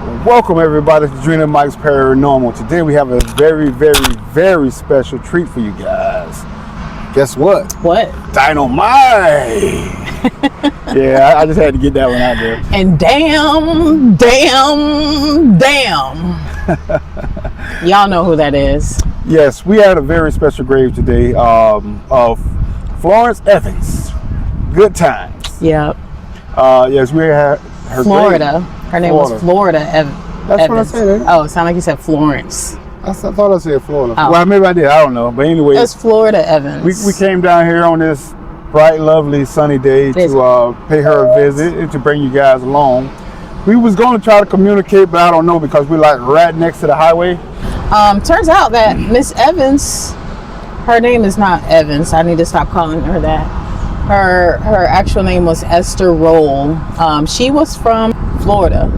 Welcome everybody to Drena Mike's Paranormal. Today we have a very special treat for you guys. Guess what? What? Dynamite! Yeah, I just had to get that one out there. And damn. Y'all know who that is. Yes, we had a very special grave today of Florence Evans. Good times. Yep. Yes, we had her Florida. grave. Her name was Florida Evans. That's what I said. Oh, it sounded like you said Florence. I thought I said Florida. Oh. Well, maybe I did. I don't know. But anyway, it's Florida Evans. We came down here on this bright, lovely, sunny day to pay her a visit and to bring you guys along. We was going to try to communicate, but I don't know because we're like right next to the highway. Turns out that Miss Evans, her name is not Evans. I need to stop calling her that. Her actual name was Esther Roll. She was from Florida.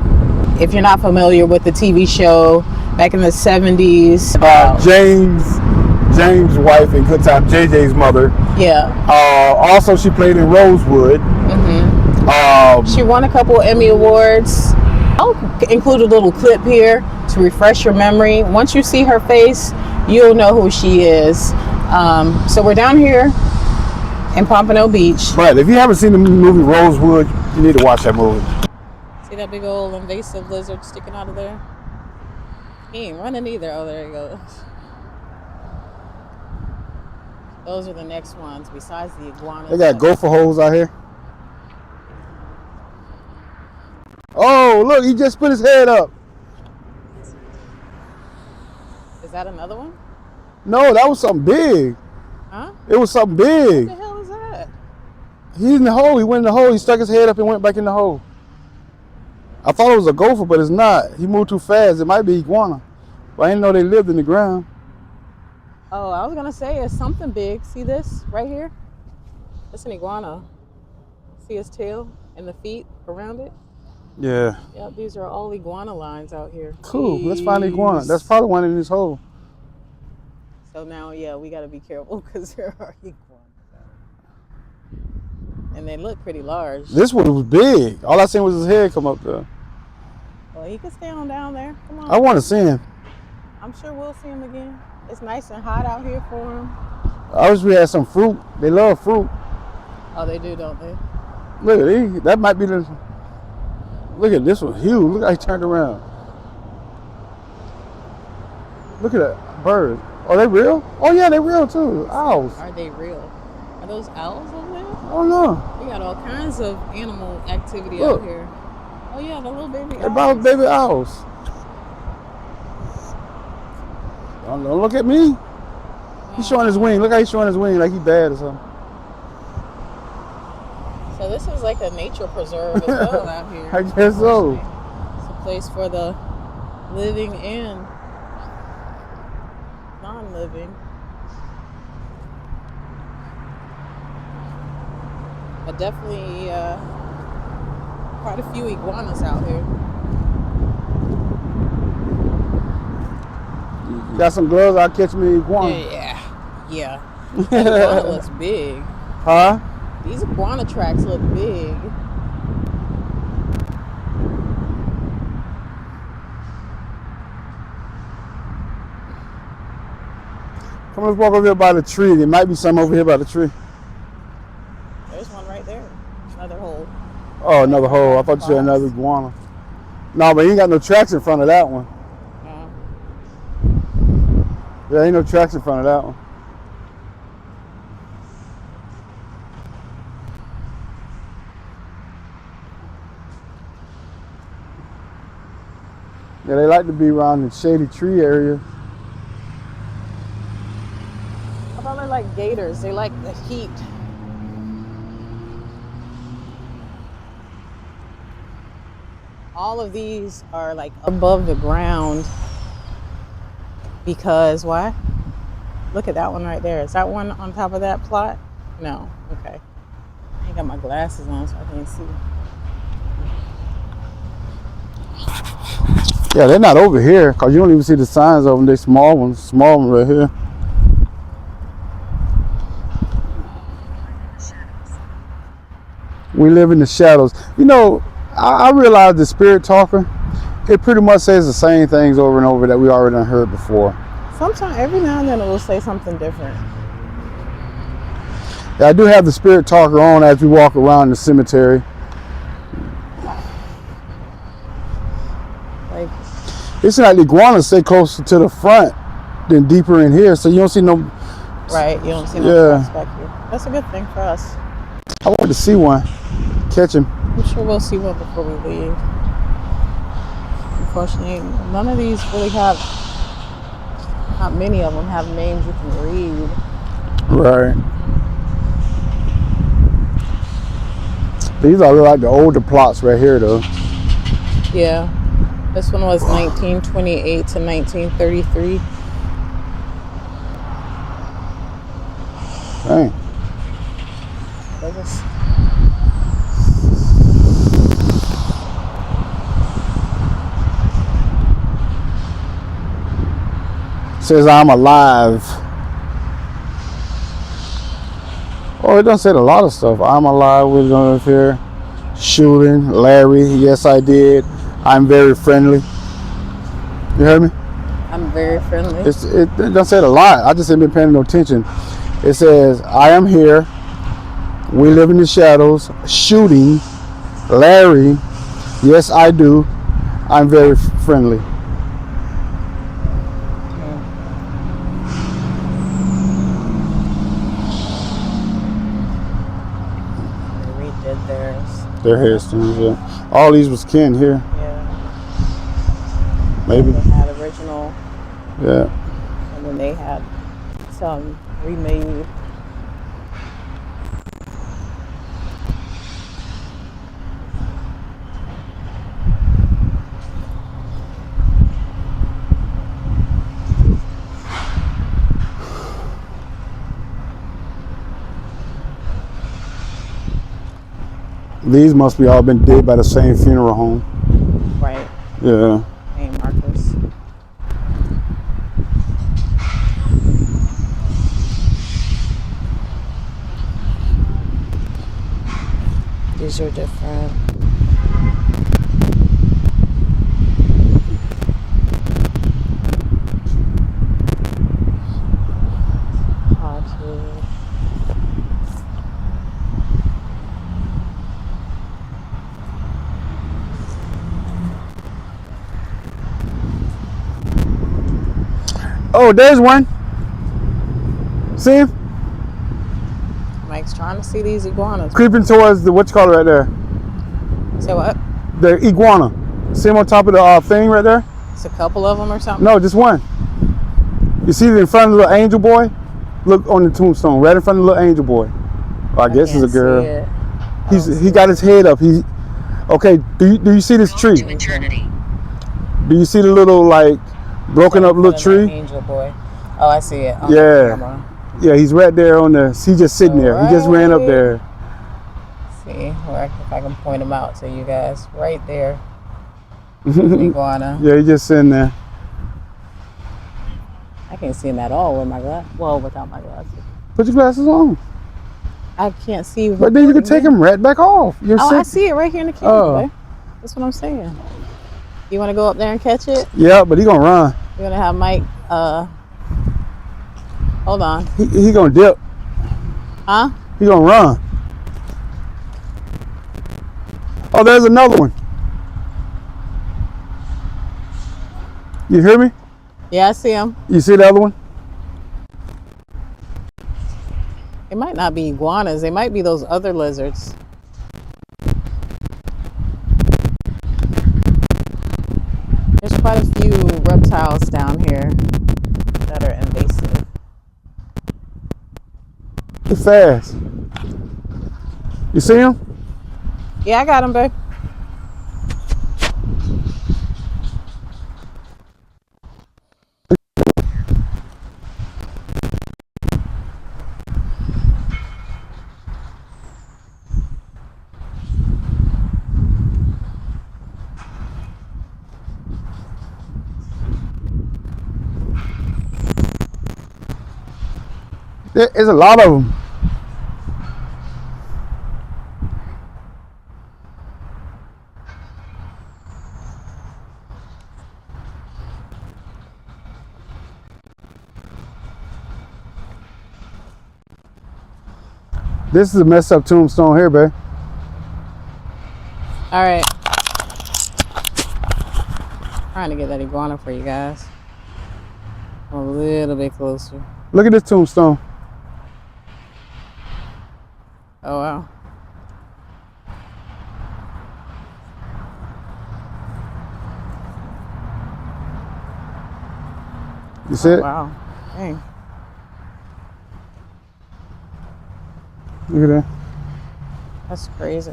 If you're not familiar with the TV show back in the 70s. James' wife in Good Time, JJ's mother. Yeah. Also, she played in Rosewood. Mm-hmm. She won a couple Emmy Awards. I'll include a little clip here to refresh your memory. Once you see her face, you'll know who she is. So we're down here in Pompano Beach. Right. If you haven't seen the movie Rosewood, you need to watch that movie. See that big old invasive lizard sticking out of there? He ain't running either. Oh, there he goes. Those are the next ones besides the iguanas. They got gopher holes out here. Oh, look, he just put his head up. Is that another one? No, that was something big. Huh? It was something big. What the hell is that? He's in the hole. He went in the hole. He stuck his head up and went back in the hole. I thought it was a gopher, but it's not. He moved too fast. It might be iguana. But I didn't know they lived in the ground. Oh, I was going to say it's something big. See this right here? It's an iguana. See his tail and the feet around it? Yeah. Yep, these are all iguana lines out here. Cool. Let's find the iguana. That's probably one in this hole. So now, yeah, we got to be careful because there are iguanas. And they look pretty large. This one was big. All I seen was his head come up there. Well, he could stay on down there. Come on. I want to see him. I'm sure we'll see him again. It's nice and hot out here for him. I wish we had some fruit. They love fruit. Oh, they do, don't they? Look at these. That might be the... Look at this one. Huge. Look how he turned around. Look at that bird. Are they real? Oh, yeah, they're real, too. Owls. Are they real? Are those owls over there? I don't know. We got all kinds of animal activity Look. out here. Oh, yeah, the little baby owls. They're about baby owls. Don't look at me. He's showing his wing. Look how he's showing his wing like he's bad or something. So this is like a nature preserve as well out here. I guess so. It's a place for the living and non-living. But definitely quite a few iguanas out here. Got some gloves, I'll catch me an iguana. Yeah. That iguana looks big. Huh? These iguana tracks look big. Come on, let's walk over here by the tree. There might be some over here by the tree. There's one right there. Another hole. Oh, another hole. I thought you said another iguana. No, but you ain't got no tracks in front of that one. Yeah, ain't no tracks in front of that one. Yeah, they like to be around the shady tree area. I thought they like gators. They like the heat. All of these are like above the ground because why? Look at that one right there. Is that one on top of that plot? No. Okay. I ain't got my glasses on so I can't see. Yeah, they're not over here because you don't even see the signs of them. They're small ones. Small one right here. We live in the shadows. You know, I realize the spirit talker, it pretty much says the same things over and over that we already done heard before. Sometimes, every now and then, it will say something different. Yeah, I do have the spirit talker on as we walk around the cemetery. Like, it's like the iguanas stay closer to the front than deeper in here, so you don't see no. Right, you don't see no tracks back here. That's a good thing for us. I wanted to see one, catch him. I'm sure we'll see one before we leave. Unfortunately, none of these really have. Not many of them have names you can read. Right. These are like the older plots right here, though. Yeah. This one was 1928 to 1933. Dang. Says I'm alive. Oh, it done said a lot of stuff. I'm alive with on here. Shooting, Larry, yes I did. I'm very friendly. You heard me? I'm very friendly. It done said a lot. I just ain't been paying no attention. It says, I am here. We live in the shadows. Shooting, Larry, yes I do. I'm very friendly. Their headstones, yeah. All these was kin here. Yeah. Maybe. They had original. Yeah. And then they had some remade. These must be all been dead by the same funeral home. Right. Yeah. Name markers. These are different. Oh, there's one. See him? Mike's trying to see these iguanas. Creeping towards the, what you call it right there? Say what? The iguana. See him on top of the thing right there? It's a couple of them or something? No, just one. You see it in front of the little angel boy? Look on the tombstone, right in front of the little angel boy. Oh, I guess it's a girl. He got his head up. Okay, do you see this tree? Do you see the little like broken up little tree? Angel boy. Oh, I see it. Yeah. Yeah, he's right there on the, he's just sitting there. He just ran up there. See, if I can point him out to you guys. Right there. Iguana. Yeah, he's just sitting there. I can't see him at all with my glasses. Well, without my glasses. Put your glasses on. I can't see. But then you can take them right back off. I see it right here in the camera. Oh. That's what I'm saying. You want to go up there and catch it? Yeah, but he gonna run. You're gonna have Mike. Hold on. He gonna dip. Huh? He gonna run. Oh, there's another one. You hear me? Yeah, I see him. You see the other one? It might not be iguanas. They might be those other lizards. There's quite a few reptiles down here that are invasive. Too fast. You see him? Yeah, I got him, babe. There's a lot of them. This is a messed up tombstone here, babe. All right. Trying to get that iguana for you guys. A little bit closer. Look at this tombstone. Oh, wow. You see it? Wow. Dang. Look at that. That's crazy.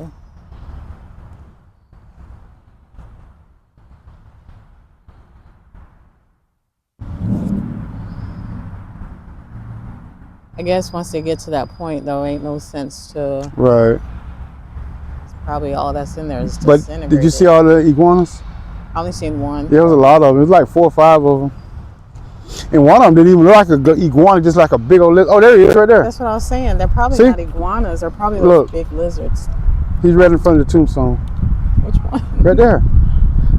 I guess once they get to that point, though, ain't no sense to. Right. Probably all that's in there is But disintegrated. did you see all the iguanas? I only seen one. Yeah, there was a lot of them. It was like 4 or 5 of them. And one of them didn't even look like a iguana, just like a big old lizard. Oh, there he is, right there. That's what I was saying. They're probably not iguanas. They're probably those big lizards. He's right in front of the tombstone. Which one? Right there.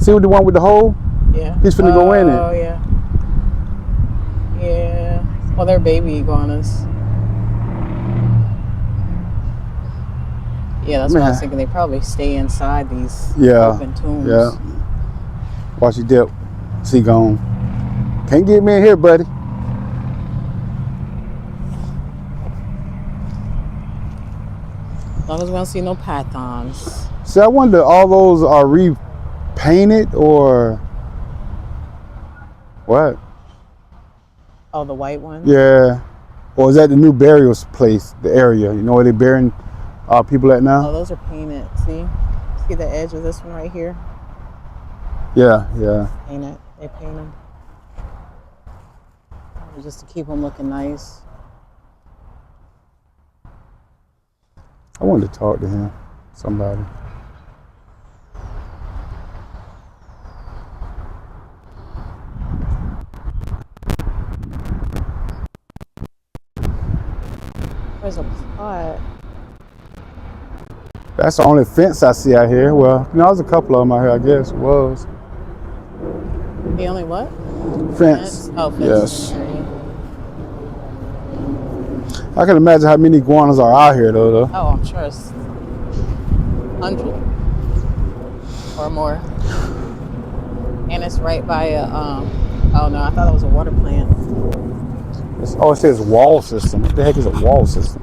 See the one with the hole? Yeah. He's finna go in it. Oh, yeah. Yeah. Well, they're baby iguanas. Yeah, that's what I was thinking. They probably stay inside these open tombs. Yeah. Watch you dip. See, gone. Can't get me in here, buddy. As long as we don't see no pythons. See, I wonder, all those are repainted or what? Oh, the white ones? Yeah. Or is that the new burial place, the area? You know where they're burying people at now? Oh, those are painted. See the edge of this one right here? Yeah, yeah. Painted. They paint them. Just to keep them looking nice. I wanted to talk to him, somebody. There's a plot. That's the only fence I see out here. Well, you know, there's a couple of them out here, I guess. It was. The only what? Fence. Oh, fence. Yes. I can imagine how many iguanas are out here, though. Oh, I'm sure it's 100 or more. And it's right by a, oh no, I thought it was a water plant. Oh, it says wall system. What the heck is a wall system?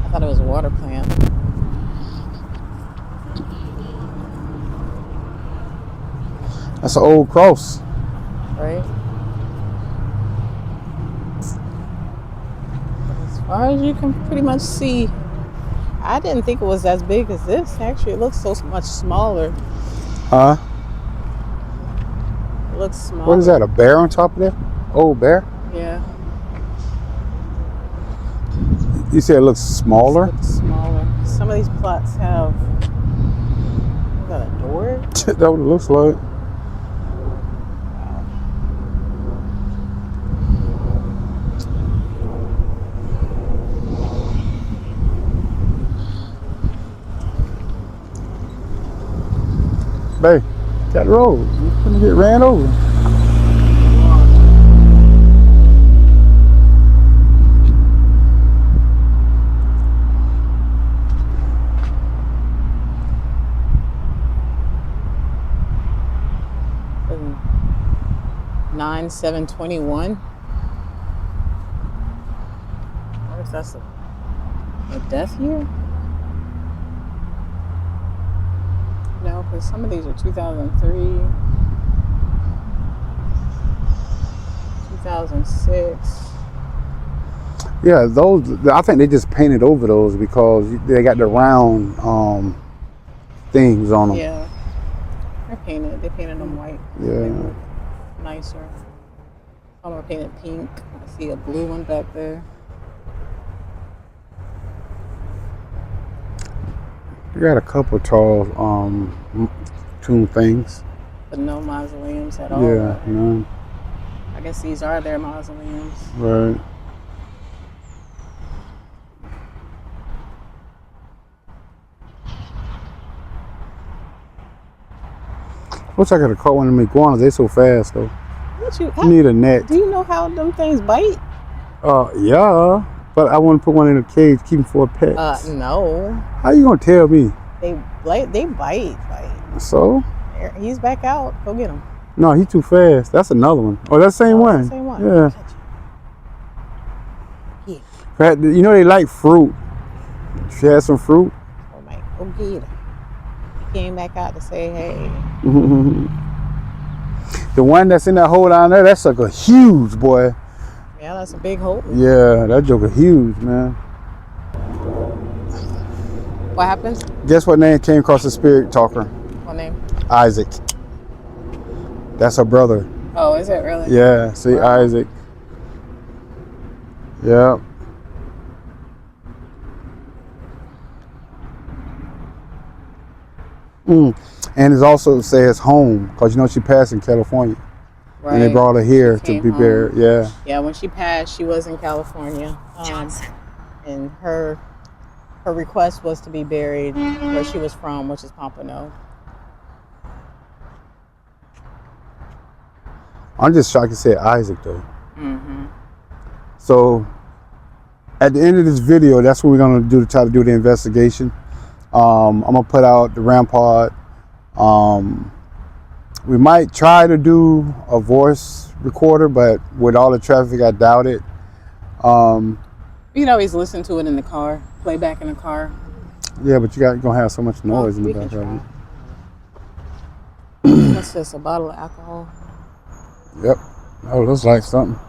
I thought it was a water plant. That's an old cross. Right? As far as you can pretty much see, I didn't think it was as big as this. Actually, it looks so much smaller. Huh? It looks smaller. What is that, a bear on top of there? Old bear? Yeah. You said it looks smaller? It looks smaller. Some of these plots have, is that a door? That's what it looks like. Babe, got the road. You're gonna get ran over. And 9/7/21. I wonder if that's a death year? No, because some of these are 2003, 2006. Yeah, those, I think they just painted over those because they got the round things on them. Yeah, they're painted. They painted them white. Yeah. They look nicer. Some are painted pink. I see a blue one back there. We got a couple tall tomb things. But no mausoleums at all. Yeah, none. I guess these are their mausoleums. Right. Wish I could have caught one of them iguanas. They so fast though. What you need a net. Do you know how them things bite? Yeah, but I want to put one in a cage, keep them for pets. No. How you gonna tell me? They bite. So? He's back out. Go get him. No, he's too fast. That's another one. Oh, that's the same one. That's the same one. Yeah. Yeah. You know they like fruit. She had some fruit. Oh my, go get him. He came back out to say hey. The one that's in that hole down there, that sucker huge, boy. Yeah, that's a big hole. Yeah, that joker huge, man. What happened? Guess what name came across the spirit talker? What name? Isaac. That's her brother. Oh, is it really? Yeah, see, wow. Isaac. Yeah. And it also says home, because you know she passed in California. Right. And they brought her here to be buried. Yeah. Yeah, when she passed, she was in California. And her request was to be buried where she was from, which is Pompano. I'm just shocked you said Isaac, though. So, at the end of this video, that's what we're going to do to try to do the investigation. I'm going to put out the rampart. We might try to do a voice recorder, but with all the traffic, I doubt it. You can always listen to it in the car, play back in the car. Yeah, but you're going to have so much noise in the background. That's just a bottle of alcohol. Yep. Oh, looks like something.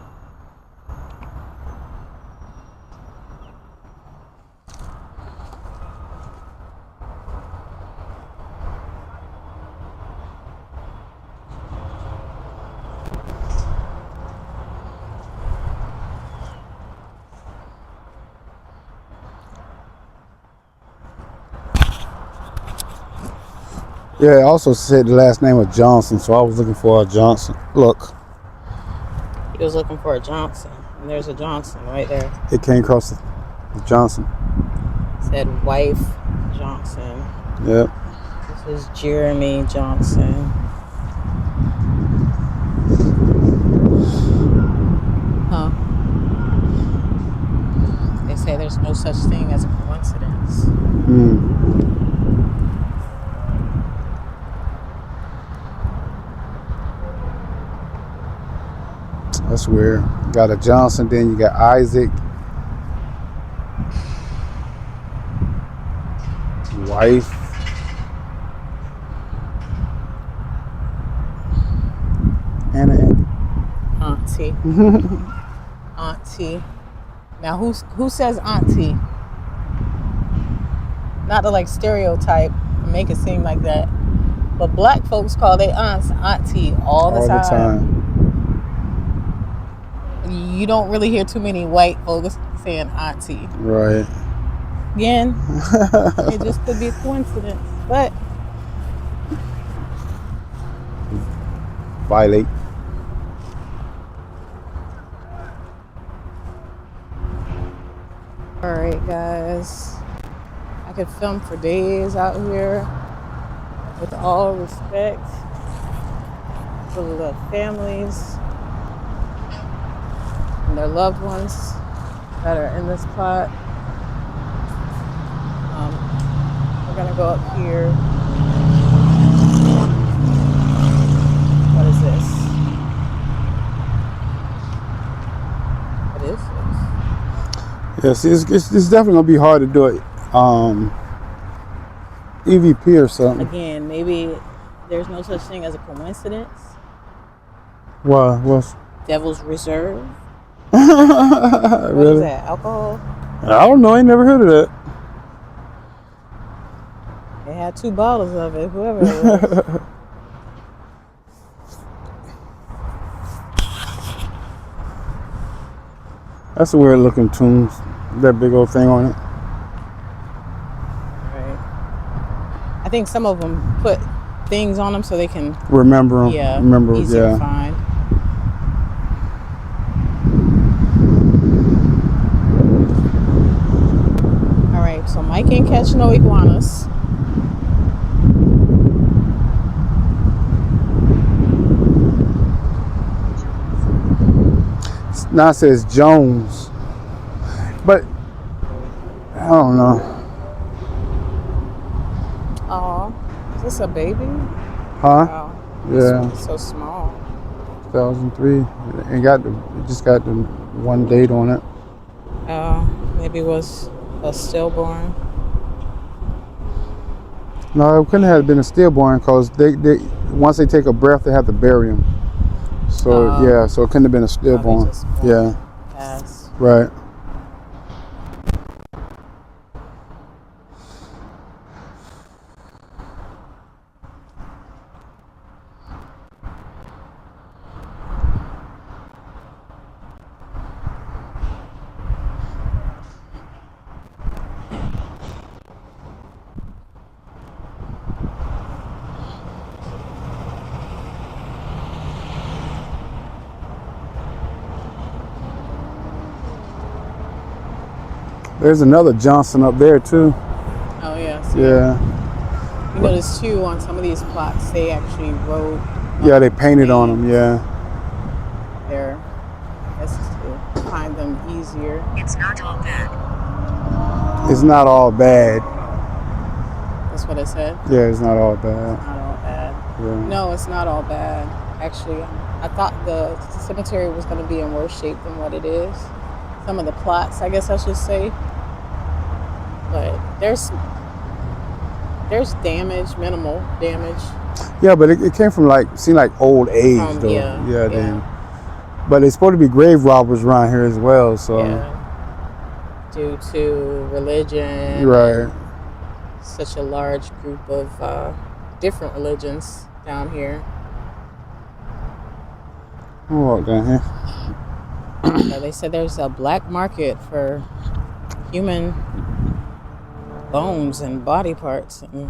Yeah, it also said the last name was Johnson, so I was looking for a Johnson. Look. He was looking for a Johnson, and there's a Johnson right there. It came across the Johnson. It said wife Johnson. Yep. This is Jeremy Johnson. Huh. They say there's no such thing as a coincidence. That's weird. You got a Johnson, then you got Isaac. Wife. Anna. Auntie. Auntie. Now who says auntie? Not to like stereotype and make it seem like that. But black folks call their aunts auntie all the time. You don't really hear too many white folks saying auntie. Right. Again, it just could be a coincidence. But violate. Alright guys. I could film for days out here. With all respect for the families and their loved ones that are in this plot. We're gonna go up here. What is this? What is this? Yes, it's definitely gonna be hard to do it. EVP or something. Again, maybe there's no such thing as a coincidence. What's Devil's Reserve? Really? What is that? Alcohol? I don't know. I ain't never heard of that. They had 2 bottles of it, whoever it was. That's a weird looking tune. That big old thing on it. Right. I think some of them put things on them so they can remember them. Yeah. Remember. Easier Yeah. to find. All right. So Mike ain't catch no iguanas. Now it says Jones. But I don't know. Oh, is this a baby? Huh? Wow. Yeah. It's so small. 2003. It just got the one date on it. Maybe it was a stillborn. No, it couldn't have been a stillborn because they once they take a breath, they have to bury them. So yeah, so it couldn't have been a stillborn. Yeah. Yes. Right. There's another Johnson up there too. Oh yes. Yeah. You notice too on some of these plots they actually wrote. Yeah, they painted on them. Yeah. There, that's to find them easier. It's not all bad. It's not all bad. That's what I said. Yeah, it's not all bad. It's not all bad. Yeah. No, it's not all bad. Actually, I thought the cemetery was going to be in worse shape than what it is. Some of the plots, I guess I should say. But there's damage, minimal damage. Yeah, but it came from seemed like old age though. Yeah. Then. But it's supposed to be grave robbers around here as well, so. Yeah. Due to religion. Right. Such a large group of different religions down here. I'll walk down here. So they said there's a black market for human bones and body parts. And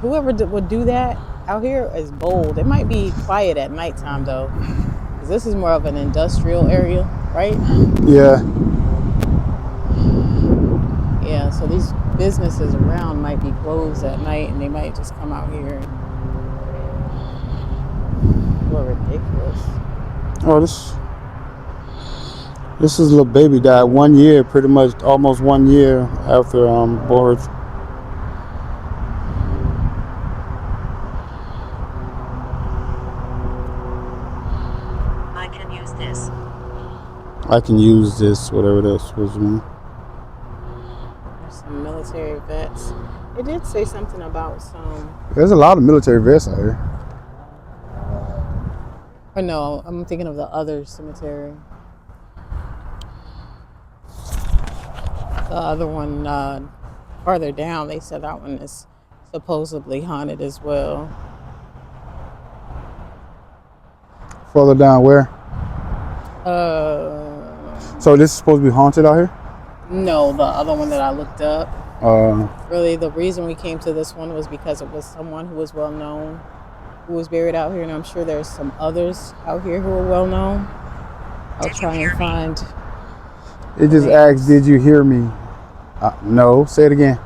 whoever would do that out here is bold. It might be quiet at nighttime though, because this is more of an industrial area, right? Yeah. Yeah, so these businesses around might be closed at night and they might just come out here and go ridiculous. Oh, this is a little baby died 1 year, pretty much almost 1 year after birth. I can use this. I can use this, whatever that's supposed to mean. There's some military vets. It did say something about some. There's a lot of military vets out here. Or no, I'm thinking of the other cemetery. The other one farther down, they said that one is supposedly haunted as well. Further down where? So this is supposed to be haunted out here? No, the other one that I looked up. Really, the reason we came to this one was because it was someone who was well known, who was buried out here, and I'm sure there's some others out here who are well known. I'll try and find. It just asks, did you hear me? No, say it again.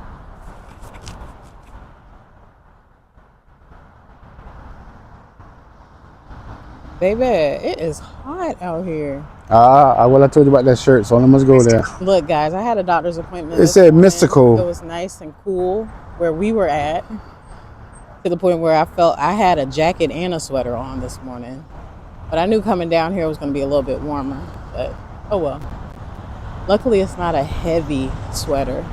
Baby, it is hot out here. Well, I told you about that shirt, so I must go there. Look, guys, I had a doctor's appointment. It said mystical. It was nice and cool where we were at, to the point where I felt I had a jacket and a sweater on this morning. But I knew coming down here it was going to be a little bit warmer. But, oh well. Luckily, it's not a heavy sweater.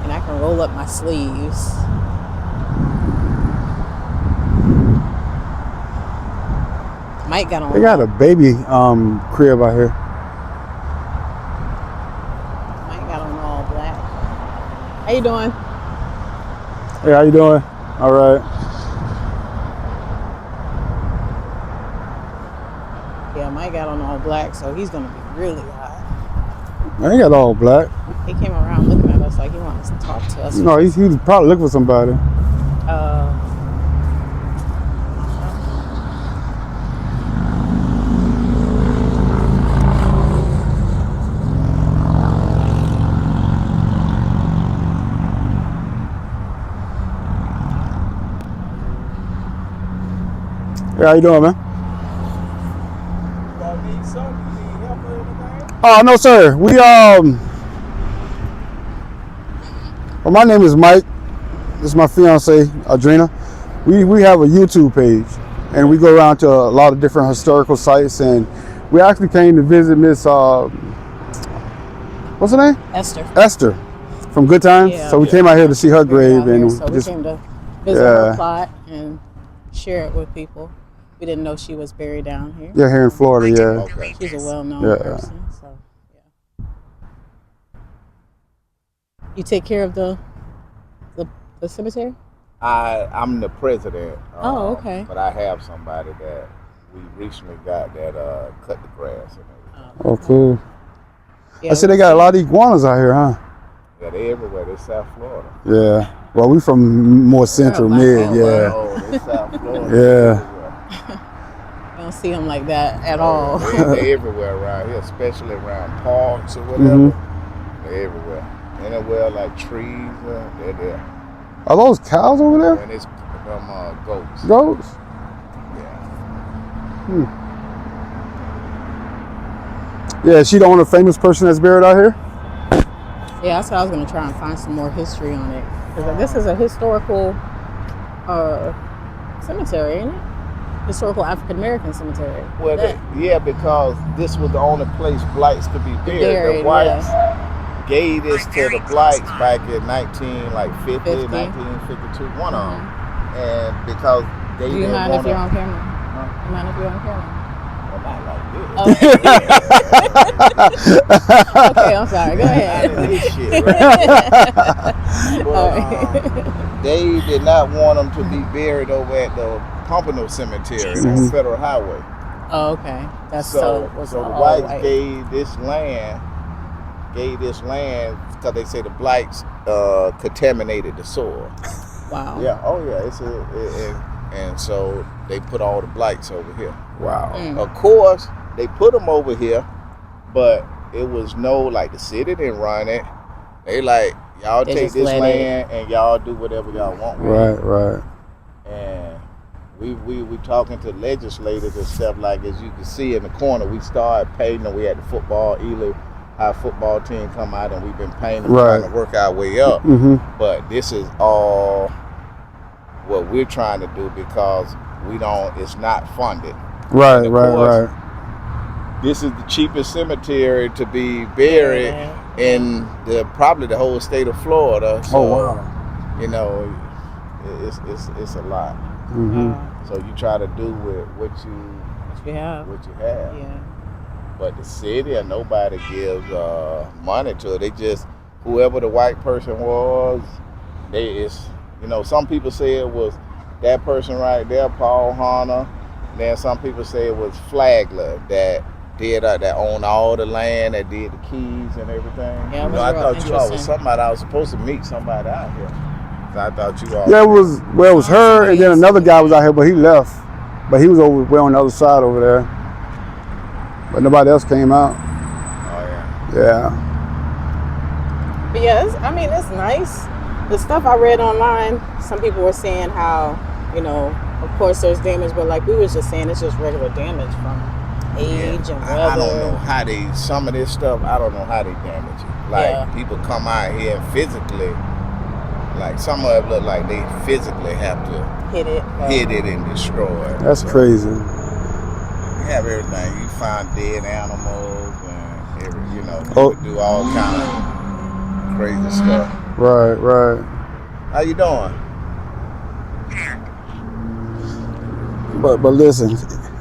And I can roll up my sleeves. Mike got on. They got a baby crib out here. Mike got on all black. How you doing? Hey, how you doing? All right. Yeah, Mike got on all black, so he's gonna be really hot. I ain't got all black. He came around looking at us like he wanted to talk to us. No, he was probably looking for somebody. Hey, how you doing, man? Y'all need something? You need help or anything? Oh, no, sir. We, well, my name is Mike. This is my fiance, Drena. We have a YouTube page, and we go around to a lot of different historical sites, and we actually came to visit Miss, what's her name? Esther from Good Times. Yeah. So we came out here to see her grave, and so we came to visit her plot and share it with people. We didn't know she was buried down here. Yeah, here in Florida, yeah. Okay. She's a well-known person, so yeah. You take care of the cemetery? I'm the president. Oh, okay. But I have somebody that we recently got that cut the grass and everything. Oh, cool. Yeah, I see they got a lot of iguanas out here, huh? Yeah, they everywhere. They South Florida. Yeah. Well, we from more central mid, yeah. Oh, they South Florida. Yeah. I don't see them like that at all. They everywhere around here, especially around parks or whatever. They're everywhere. Anywhere like trees, they're there. Are those cows over there? And it's goats. Goats? Yeah. Yeah, is she the only famous person that's buried out here? Yeah, that's why I was going to try and find some more history on it. Because this is a historical cemetery, ain't it? Historical African American cemetery. Well, yeah, because this was the only place blacks could be buried. The whites gave this to the blacks back in 1952, one of them. And because they Do you didn't mind want if you're on camera? Huh? You mind if you're on camera? Well, not like this. Okay, I'm sorry. Go ahead. This shit, right? But, they did not want them to be buried over at the Pompano Cemetery on Federal Highway. Oh, okay. That's so the whites gave this land because they say the blacks contaminated the soil. Wow. Yeah. Oh yeah. And so they put all the blacks over here. Wow. Of course, they put them over here, but it was the city didn't run it. They y'all take this land and y'all do whatever y'all want with it. Right. And we talking to legislators and stuff as you can see in the corner, we started painting them. We had the football, our football team come out and we've been painting trying to work our way up. But this is all what we're trying to do because it's not funded. Right. This is the cheapest cemetery to be buried in probably the whole state of Florida. So, wow. It's a lot. So you try to do with what you have. Yeah. But the city or nobody gives money to it. They just whoever the white person was, some people say it was that person right there, Paul Hunter. Then some people say it was Flagler that owned all the land, that did the keys and everything. Yeah, I thought you all was somebody. I was supposed to meet somebody out here. So I thought you all. Yeah, it was her, and then another guy was out here, but he left. But he was over on the other side over there. But nobody else came out. Oh yeah. Yeah. But yeah, it's nice. The stuff I read online, some people were saying how, of course there's damage, but we was just saying it's just regular damage from age and weather. I don't know how some of this stuff, I don't know how they damage it. People come out here and physically, some of it look like they physically have to hit it and destroy it. That's crazy. You have everything. You find dead animals and people do all kind of crazy stuff. Right. How you doing? But listen,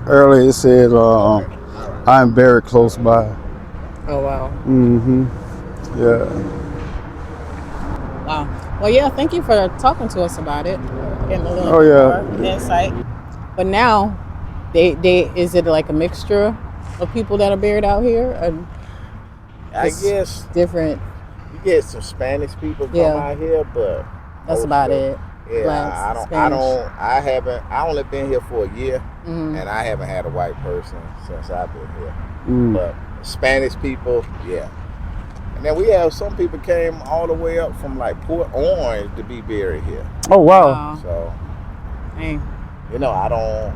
earlier it said I'm buried close by. Oh wow. Yeah. Wow. Well, yeah. Thank you for talking to us about it. Getting a little more insight. But now, is it like a mixture of people that are buried out here? I guess different. You get some Spanish people come out here, but that's about it. Yeah, Blacks, I only been here for a year, and I haven't had a white person since I've been here. But Spanish people, yeah. And then we have some people came all the way up from Port Orange to be buried here. Oh wow. So, dang. I don't.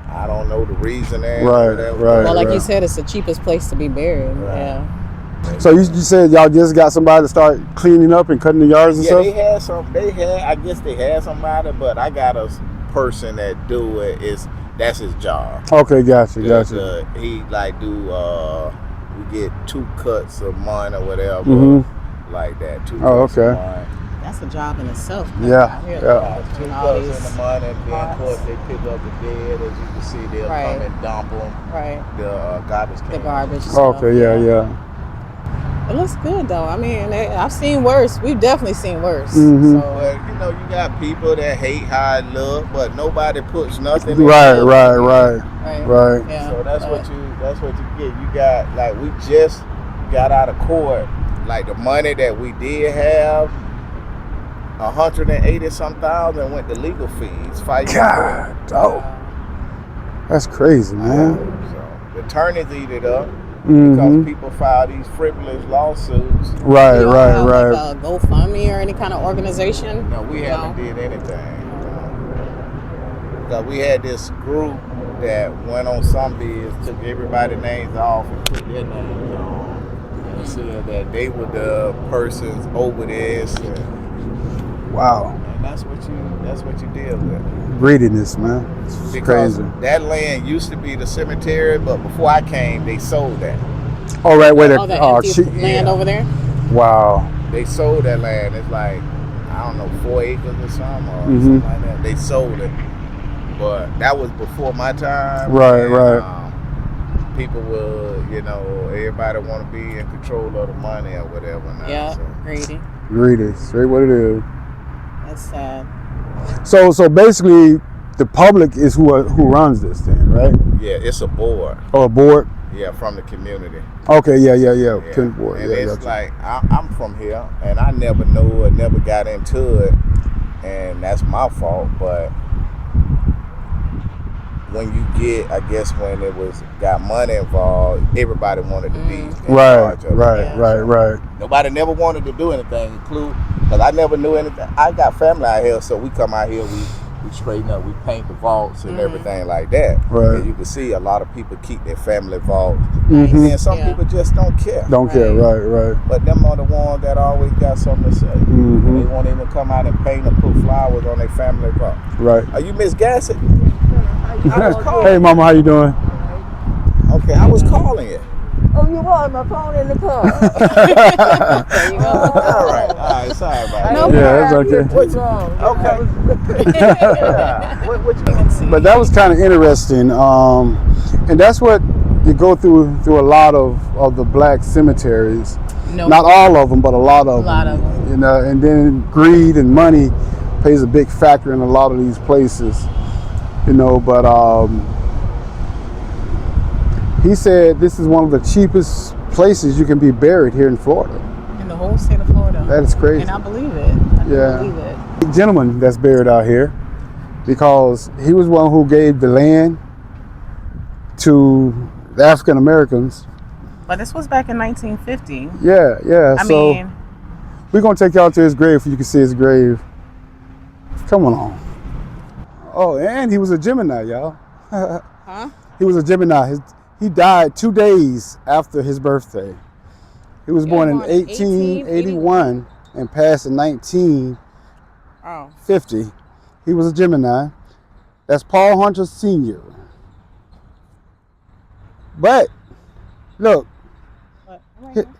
I don't know the reasoning. Right, Whatever. right. Well, like you said, it's the cheapest place to be buried. Right. Yeah. So you said y'all just got somebody to start cleaning up and cutting the yards and Yeah, stuff? they had some. I guess they had somebody, but I got a person that do it. That's his job. Okay, gotcha. He like do. We get 2 cuts a month or whatever, like that. 2 cuts a month. That's a job in itself. Yeah. 2 cuts in the month, and then of course they pick up the dead. As you can see, they'll come and dump them. Right. The garbage can. The garbage. Stuff, Okay, yeah. It looks good though. I mean, I've seen worse. We've definitely seen worse. Mm-hmm. So. But you know, you got people that hate how it look, but nobody puts nothing. Right. Yeah. So that's what you get. You got like we just got out of court. Like the money that we did have, 180,000 went to legal fees. God, that's crazy, man. So the attorneys eat it up. Because people file these frivolous lawsuits. Right. Like a GoFundMe or any kind of organization? No, we haven't did anything. Because we had this group that went on some bids, took everybody's names off and put their names on, and said that they were the persons over this. Wow. And that's what you deal with. Greediness, man. It's Because crazy. that land used to be the cemetery, but before I came, they sold that. Oh, right, where the empty land over there? Wow. They sold that land. It's like, I don't know, 4 acres or something, or something like that. They sold it. But that was before my time. Right. People will, everybody want to be in control of the money or whatever. Now, yeah, so. Greedy. Straight what it is. That's sad. So basically, the public is who runs this thing, right? Yeah, it's a board. Oh, a board? Yeah, from the community. Okay, yeah. Board. And it's like, I'm from here, and I never knew or never got into it, and that's my fault, but when you get, I guess when it got money involved, everybody wanted to be in charge of it. Right. Nobody never wanted to do anything, because I never knew anything. I got family out here, so we come out here, we straighten up, we paint the vaults and everything like that. Right. And you can see a lot of people keep their family vaults. Mm-hmm. And some people just don't care. Care, right. But them are the ones that always got something to say. Mm-hmm. They won't even come out and paint or put flowers on their family vault. Right. Are you Miss Gassett? Hey, Mama, how you doing? Okay, I was calling you. Oh, you was? My phone in the car. There you go. All right, sorry about that. No Yeah, that's okay. What you can see? But that was kind of interesting, and that's what you go through a lot of the black cemeteries. No. Not all of them, but a lot of them. And then greed and money plays a big factor in a lot of these places. But he said this is one of the cheapest places you can be buried here in Florida. In the whole state of Florida. That is crazy. And I believe it. I believe it. The gentleman that's buried out here, because he was one who gave the land to the African Americans. But this was back in 1950. Yeah. I So mean, we're gonna take y'all to his grave so you can see his grave. Come on. Oh, and he was a Gemini, y'all. huh? He was a Gemini. He died 2 days after his birthday. He was born in 1881 and passed in 1950. He was a Gemini. That's Paul Hunter Sr. But look,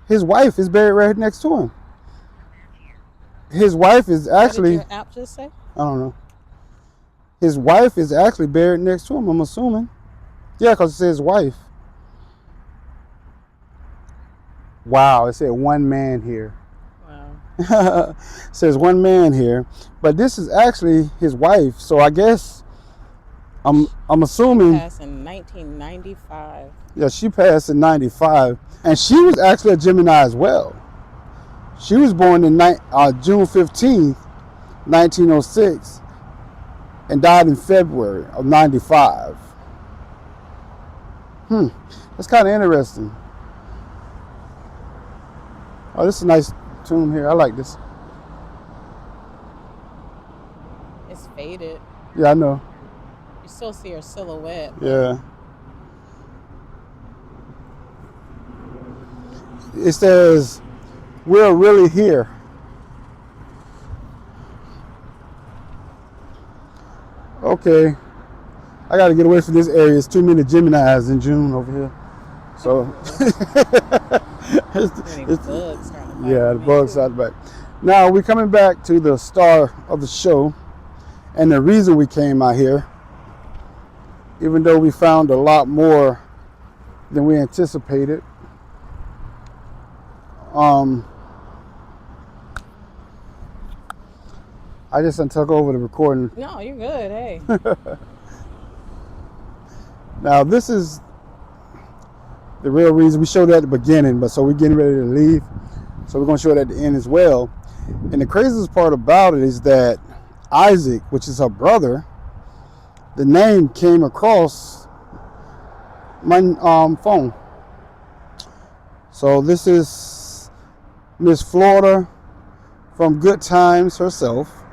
his wife is buried right next to him. His wife is actually, what did your app just say? I don't know. His wife is actually buried next to him, I'm assuming. Yeah, because it says wife. Wow, it said one man here. Wow. It says one man here. But this is actually his wife. So I guess I'm assuming. Passed in 1995. Yeah, she passed in 95. And she was actually a Gemini as well. She was born in June 15th, 1906, and died in February of 95. That's kind of interesting. Oh, this is a nice tomb here. I like this. It's faded. Yeah, I know. You still see her silhouette. Yeah. It says, "We're really here." Okay. I got to get away from this area. It's too many Geminis in June over here. So, the bugs out the back. Now we're coming back to the star of the show, and the reason we came out here, even though we found a lot more than we anticipated. I just took over the recording. No, you're good. Hey. Now this is the real reason we showed it at the beginning, but so we're getting ready to leave, so we're going to show it at the end as well. And the craziest part about it is that Isaac, which is her brother, the name came across my phone. So this is Miss Florida from Good Times herself.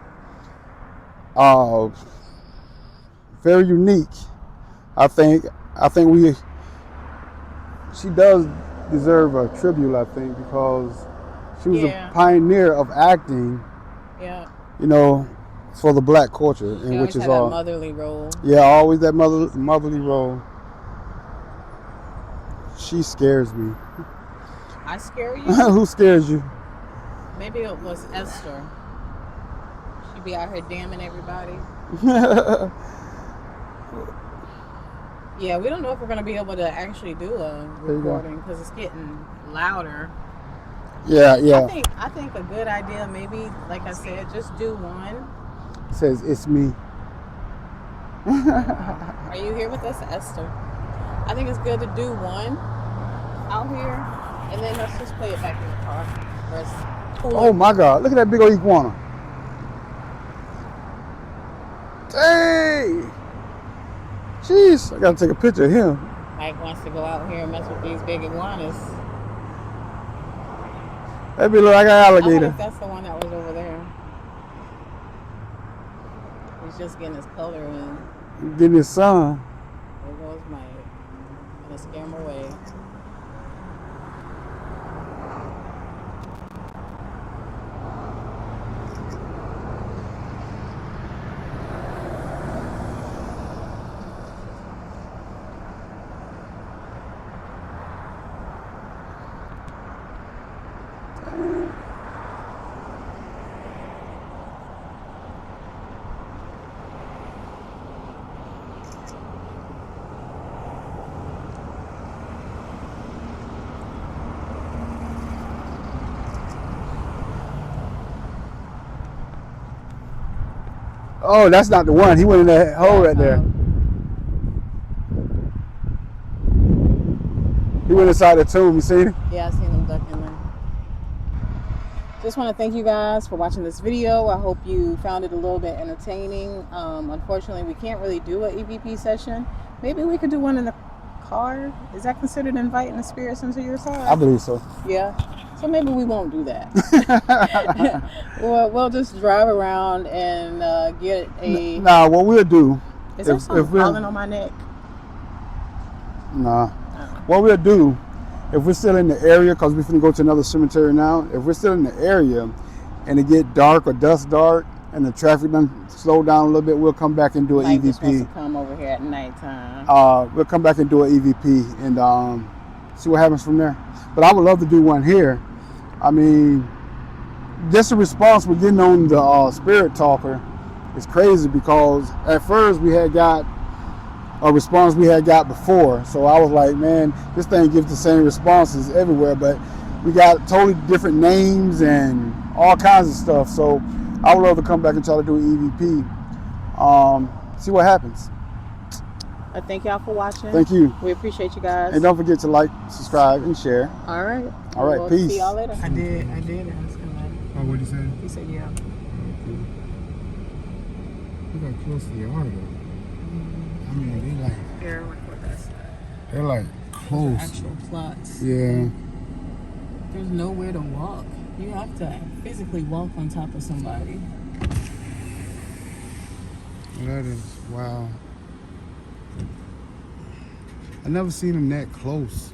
Very unique. I think she does deserve a tribute, I think, because she was a pioneer of acting. Yeah. You know, for the black culture, and which is all that motherly role. Yeah, always that motherly role. She scares me. I scare you? Who scares you? Maybe it was Esther. She'd be out here damning everybody. Yeah, we don't know if we're going to be able to actually do a recording because it's getting louder. Yeah. I think a good idea, maybe, like I said, just do one. It says, "It's me." Are you here with us, Esther? I think it's good to do one out here, and then let's just play it back in the car. Oh my God! Look at that big old iguana. Dang! Jeez, I gotta take a picture of him. Mike wants to go out here and mess with these big iguanas. That be look like an alligator. I wonder if that's the one that was over there. He's just getting his color in. Getting his sun. There goes Mike. I'm gonna scare him away. Oh, that's not the one. He went in that hole right there. He went inside the tomb. You see him? Yeah, I seen him duck in there. Just want to thank you guys for watching this video. I hope you found it a little bit entertaining. Unfortunately, we can't really do an EVP session. Maybe we could do one in the car. Is that considered inviting the spirits into your car? I believe so. Yeah. So maybe we won't do that. We'll just drive around and get a... Nah, what we'll do... Is there something falling on my neck? Nah. What we'll do, if we're still in the area, because we're going to go to another cemetery now, if we're still in the area and it get dark or dusk dark and the traffic done slow down a little bit, we'll come back and do an EVP. Just wants to come over here at nighttime. We'll come back and do an EVP and see what happens from there. But I would love to do one here. I mean, just the response we're getting on the Spirit Talker is crazy, because at first we had got a response we had got before. So I was like, man, this thing gives the same responses everywhere, but we got totally different names and all kinds of stuff. So I would love to come back and try to do an EVP. See what happens. I thank y'all for watching. Thank you. We appreciate you guys. And don't forget to like, subscribe, and share. All right. All right, peace. See y'all later. I did ask him that. Oh, what did you say? He said, yeah. You got close to the article. I mean, they're like close. Actual plots. Yeah. There's nowhere to walk. You have to physically walk on top of somebody. That is, wow. I never seen him that close.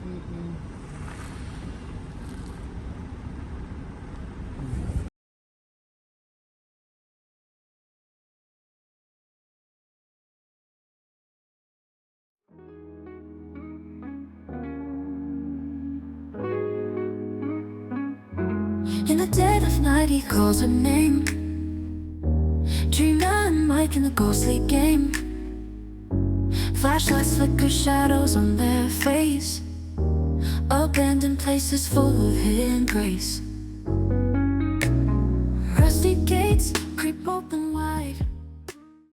In the dead of night he calls her name. Drena and Mike in the ghostly game. Flashlights flicker shadows on their face. Abandoned places full of hidden grace.